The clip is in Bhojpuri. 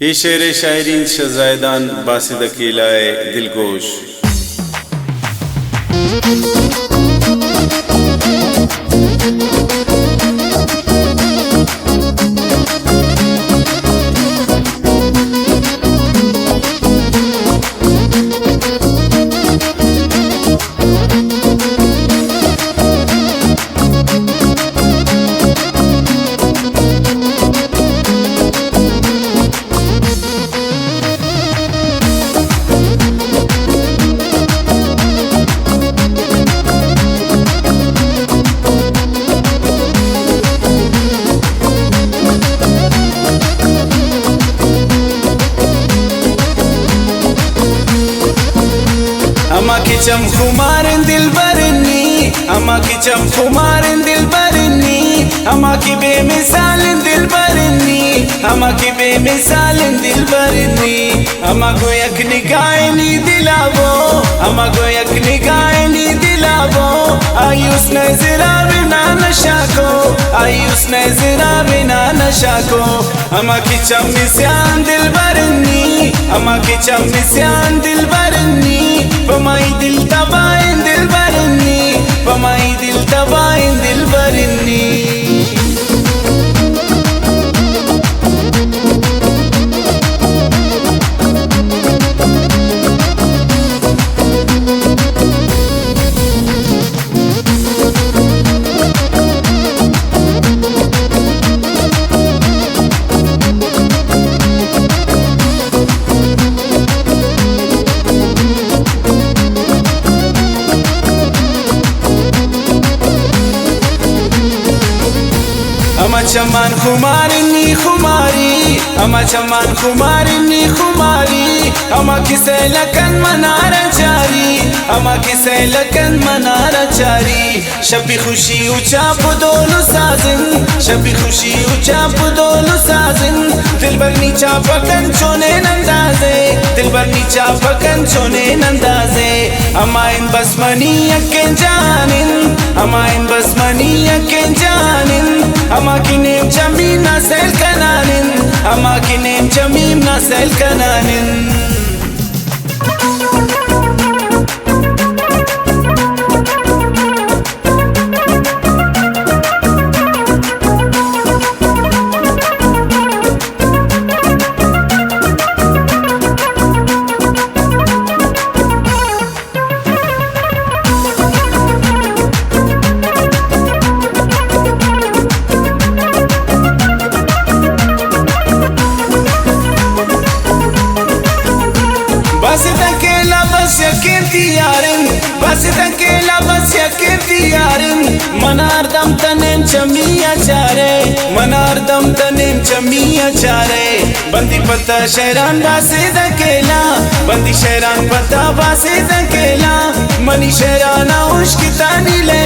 ये शेर शायरीन शज़ायदान बासिद अकीलाए दिलगोश। अमा की चम खुमारिन दिल बरनी, अमा की चम खुमारिन दिल बरनी, अमा की बेमिसालिन दिल बरनी, अमा की बेमिसालिन दिल बरनी। अमा को यक निगाहनी दिलावो, अमा को यक निगाहनी दिलावो, आई उस नजरा बिना नशा को, आई उस नजरा बिना नशा को। अमा की चम निस्यान दिल बरनी, अमा की चम निस्यान दिल बरनी, पमाई दिल तबाइन दिल बरनी, पमाई दिल तबाइन दिल बरनी। अमा चमान खुमारिनी खुमारी, अमा चमान खुमारिनी खुमारी, अमा किसे लकन मनारा जारी, अमा किसे लकन मनारा जारी। शबी खुशी ऊंचा पुदोलु साजिन, शबी खुशी ऊंचा पुदोलु साजिन, दिल भर नीचा पकन चोने नंदाजे, दिल भर नीचा पकन चोने नंदाजे। अमा इन बसमनी यकें जानिन, अमा इन बसमनी यकें जानिन, अमा की नेम जमीन नसेल कनानिन, अमा की नेम जमीन नसेल कनानिन। बस तकेला बस यकीन दियारिन, बस तकेला बस यकीन दियारिन, मनार दम तनेम चमिया चारे, मनार दम तनेम चमिया चारे। बंदी पता शहरान बासे तकेला, बंदी शहरान पता बासे तकेला, मनी शहराना उश्क तानी ले